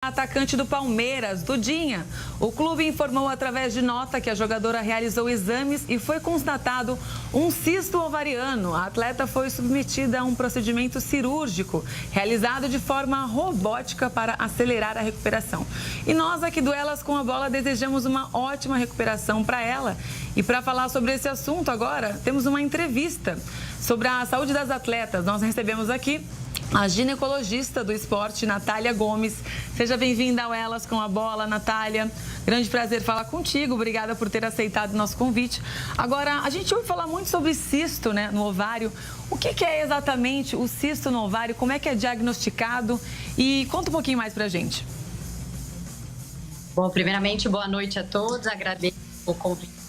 Atacante do Palmeiras, Dudinha. O clube informou através de nota que a jogadora realizou exames e foi constatado um cisto ovariano. A atleta foi submetida a um procedimento cirúrgico realizado de forma robótica para acelerar a recuperação. E nós aqui do Elas com a Bola desejamos uma ótima recuperação para ela. E para falar sobre esse assunto agora, temos uma entrevista sobre a saúde das atletas. Nós recebemos aqui a ginecologista do esporte, Natália Gomes. Seja bem-vinda ao Elas com a Bola, Natália. Grande prazer falar contigo. Obrigada por ter aceitado o nosso convite. Agora, a gente ouve falar muito sobre cisto, né, no ovário. O que é exatamente o cisto no ovário? Como é que é diagnosticado? E conta um pouquinho mais pra gente. Bom, primeiramente, boa noite a todos. Agradeço o convite.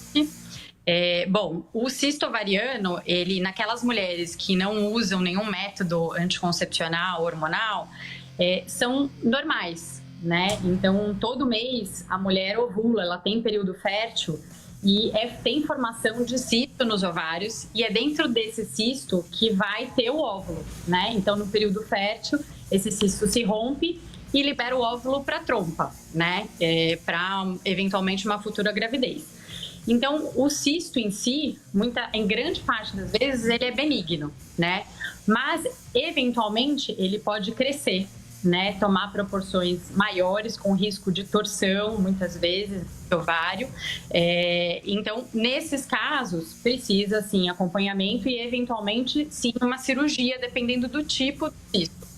Bom, o cisto ovariano, ele, naquelas mulheres que não usam nenhum método anticoncepcional, hormonal, são normais, né? Então, todo mês a mulher ovula, ela tem período fértil e tem formação de cisto nos ovários e é dentro desse cisto que vai ter o óvulo, né? Então, no período fértil, esse cisto se rompe e libera o óvulo para a trompa, né? Para, eventualmente, uma futura gravidez. Então, o cisto em si, em grande parte das vezes, ele é benigno, né? Mas, eventualmente, ele pode crescer, né? Tomar proporções maiores, com risco de torção, muitas vezes, do ovário. Então, nesses casos, precisa, sim, acompanhamento e, eventualmente, sim, uma cirurgia, dependendo do tipo de cisto.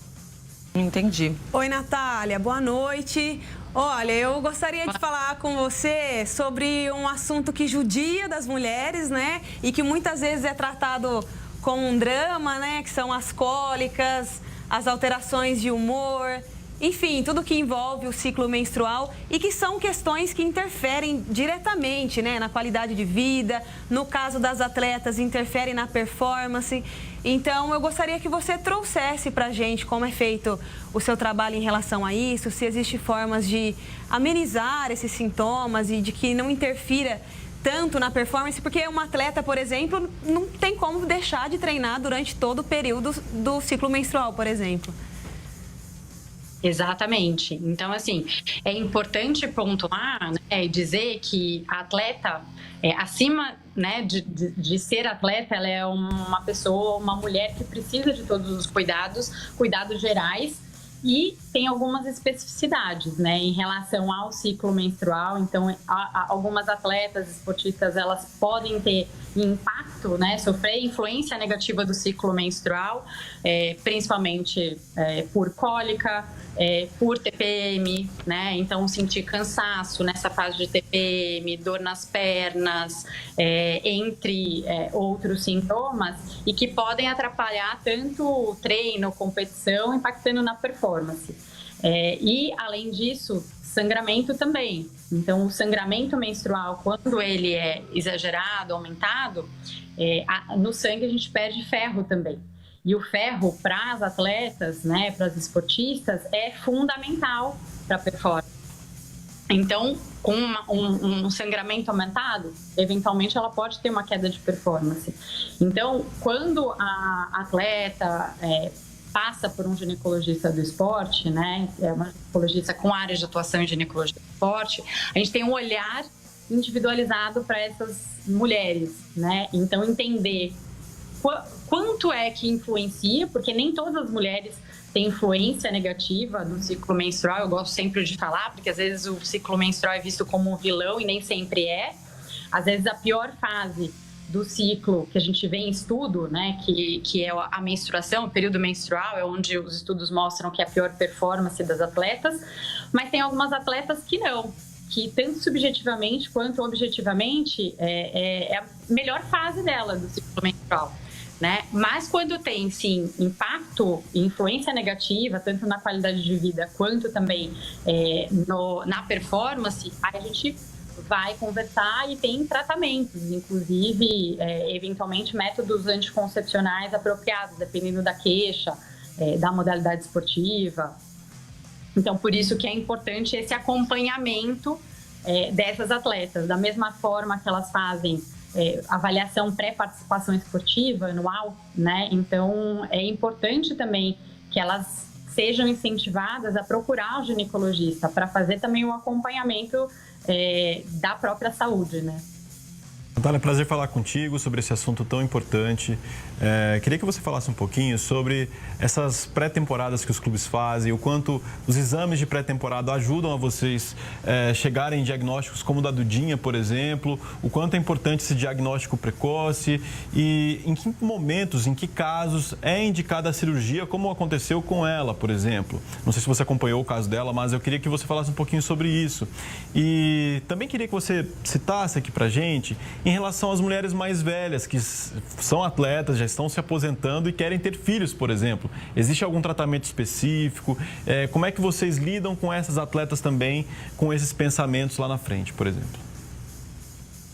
Entendi. Oi, Natália, boa noite. Olha, eu gostaria de falar com você sobre um assunto que judia das mulheres, né? E que muitas vezes é tratado como um drama, né? Que são as cólicas, as alterações de humor, enfim, tudo que envolve o ciclo menstrual e que são questões que interferem diretamente, né, na qualidade de vida. No caso das atletas, interferem na performance. Então, eu gostaria que você trouxesse pra gente como é feito o seu trabalho em relação a isso, se existem formas de amenizar esses sintomas e de que não interfira tanto na performance, porque uma atleta, por exemplo, não tem como deixar de treinar durante todo o período do ciclo menstrual, por exemplo. Exatamente. Então, assim, é importante pontuar, né, e dizer que a atleta, acima, né, de ser atleta, ela é uma pessoa, uma mulher que precisa de todos os cuidados gerais, e tem algumas especificidades, né, em relação ao ciclo menstrual. Então, algumas atletas esportistas, elas podem ter impacto, né, sofrer influência negativa do ciclo menstrual, principalmente por cólica, por TPM, né, então sentir cansaço nessa fase de TPM, dor nas pernas, entre outros sintomas, e que podem atrapalhar tanto o treino, competição, impactando na performance. E, além disso, sangramento também. Então, o sangramento menstrual, quando ele é exagerado, aumentado, no sangue a gente perde ferro também. E o ferro, para as atletas, né, para as esportistas, é fundamental para a performance. Então, com um sangramento aumentado, eventualmente ela pode ter uma queda de performance. Então, quando a atleta passa por um ginecologista do esporte, né, uma ginecologista com área de atuação em ginecologia do esporte, a gente tem um olhar individualizado para essas mulheres, né? Então, entender quanto é que influencia, porque nem todas as mulheres têm influência negativa do ciclo menstrual. Eu gosto sempre de falar, porque às vezes o ciclo menstrual é visto como um vilão e nem sempre é. Às vezes a pior fase do ciclo que a gente vê em estudo, né, que é a menstruação, o período menstrual, é onde os estudos mostram que é a pior performance das atletas, mas tem algumas atletas que não, que tanto subjetivamente quanto objetivamente é a melhor fase dela do ciclo menstrual, né? Mas quando tem, sim, impacto e influência negativa, tanto na qualidade de vida quanto também na performance, aí a gente vai conversar e tem tratamentos, inclusive, eventualmente, métodos anticoncepcionais apropriados, dependendo da queixa, da modalidade esportiva. Então, por isso que é importante esse acompanhamento dessas atletas, da mesma forma que elas fazem avaliação pré-participação esportiva anual, né? Então, é importante também que elas sejam incentivadas a procurar o ginecologista para fazer também o acompanhamento da própria saúde, né? Natália, é um prazer falar contigo sobre esse assunto tão importante. Queria que você falasse um pouquinho sobre essas pré-temporadas que os clubes fazem, o quanto os exames de pré-temporada ajudam a vocês chegarem em diagnósticos como o da Dudinha, por exemplo, o quanto é importante esse diagnóstico precoce e em que momentos, em que casos é indicada a cirurgia, como aconteceu com ela, por exemplo. Não sei se você acompanhou o caso dela, mas eu queria que você falasse um pouquinho sobre isso. E também queria que você citasse aqui pra gente em relação às mulheres mais velhas, que são atletas, já estão se aposentando e querem ter filhos, por exemplo. Existe algum tratamento específico? Como é que vocês lidam com essas atletas também, com esses pensamentos lá na frente, por exemplo?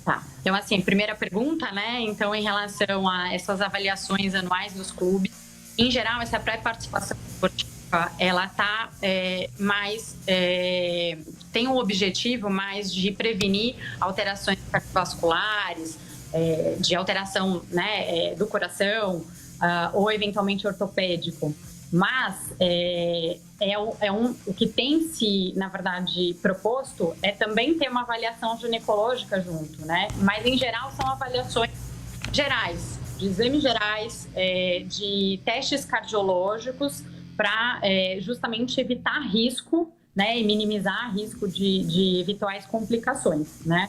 Tá. Então, assim, primeira pergunta, né? Então, em relação a essas avaliações anuais dos clubes, em geral, essa pré-participação esportiva, ela tá tem um objetivo mais de prevenir alterações cardiovasculares, de alteração, né, do coração, ou eventualmente ortopédico. Mas o que tem se, na verdade, proposto é também ter uma avaliação ginecológica junto, né? Mas, em geral, são avaliações gerais, de exames gerais, de testes cardiológicos, para justamente evitar risco, né, e minimizar risco de eventuais complicações, né?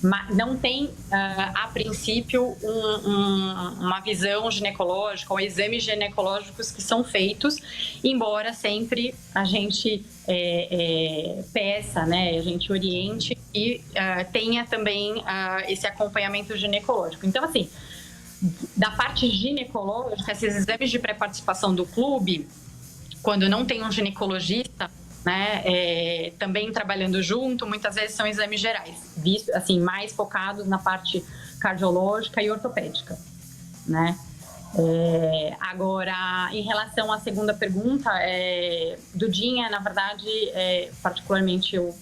Mas não tem, a princípio, uma visão ginecológica ou exames ginecológicos que são feitos, embora sempre a gente peça, né, a gente oriente e tenha também esse acompanhamento ginecológico. Então, assim, da parte ginecológica, esses exames de pré-participação do clube, quando não tem um ginecologista, né, também trabalhando junto, muitas vezes são exames gerais, assim, mais focados na parte cardiológica e ortopédica, né? Agora, em relação à segunda pergunta, Dudinha, na verdade, particularmente eu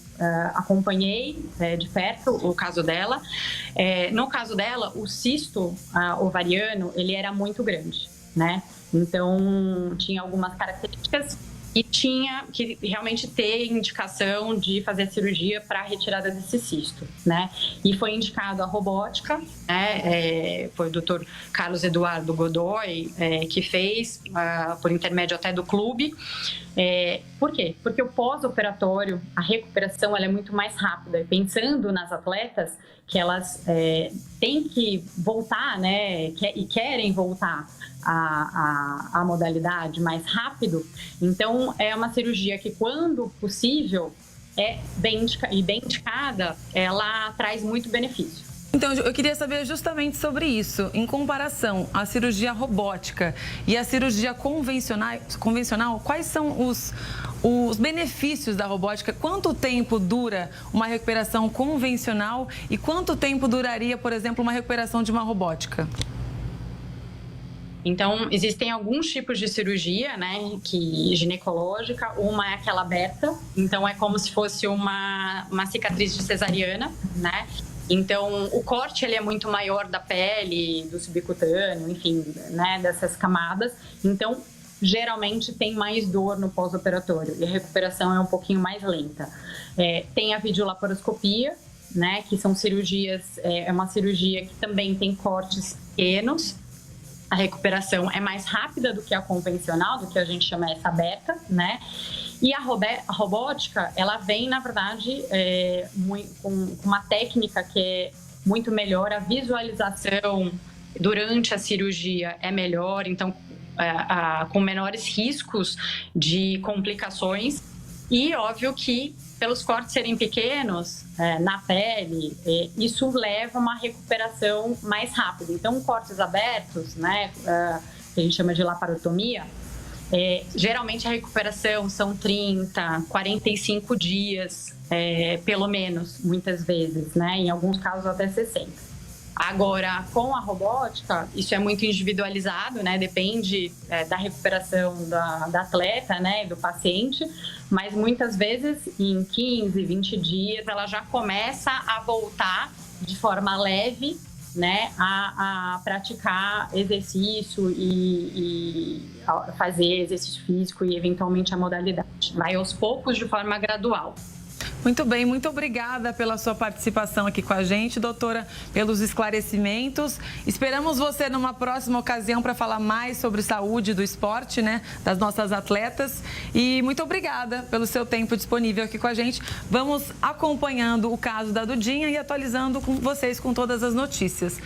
acompanhei de perto o caso dela. No caso dela, o cisto ovariano, ele era muito grande, né? Então, tinha algumas características e tinha que realmente ter indicação de fazer a cirurgia para a retirada desse cisto, né? E foi indicado a robótica, né? Foi o Dr. Carlos Eduardo Godoy que fez, por intermédio até do clube. Por quê? Porque o pós-operatório, a recuperação, ela é muito mais rápida. Pensando nas atletas que elas têm que voltar, né? E querem voltar a modalidade mais rápido, então é uma cirurgia que, quando possível, bem indicada, ela traz muito benefício. Então, eu queria saber justamente sobre isso, em comparação à cirurgia robótica e à cirurgia convencional, quais são os benefícios da robótica? Quanto tempo dura uma recuperação convencional e quanto tempo duraria, por exemplo, uma recuperação de uma robótica? Então, existem alguns tipos de cirurgia, né, ginecológica. Uma é aquela aberta, então é como se fosse uma cicatriz de cesariana, né? Então, o corte, ele é muito maior da pele, do subcutâneo, enfim, né, dessas camadas. Então, geralmente tem mais dor no pós-operatório e a recuperação é um pouquinho mais lenta. Tem a videolaparoscopia, né, que são cirurgias, é uma cirurgia que também tem cortes pequenos. A recuperação é mais rápida do que a convencional, do que a gente chama essa aberta, né? E a robótica, ela vem, na verdade, com uma técnica que é muito melhor. A visualização durante a cirurgia é melhor, então, com menores riscos de complicações. E, óbvio que, pelos cortes serem pequenos na pele, isso leva a uma recuperação mais rápida. Então, cortes abertos, né, que a gente chama de laparotomia, geralmente a recuperação são 30, 45 dias, pelo menos, muitas vezes, né, em alguns casos até 60. Agora, com a robótica, isso é muito individualizado, né? Depende da recuperação da atleta, né? Do paciente, mas muitas vezes em 15, 20 dias ela já começa a voltar de forma leve, né, a praticar exercício e fazer exercício físico e eventualmente a modalidade. Vai aos poucos, de forma gradual. Muito bem, muito obrigada pela sua participação aqui com a gente, doutora, pelos esclarecimentos. Esperamos você numa próxima ocasião para falar mais sobre saúde do esporte, né, das nossas atletas. E muito obrigada pelo seu tempo disponível aqui com a gente. Vamos acompanhando o caso da Dudinha e atualizando com vocês com todas as notícias.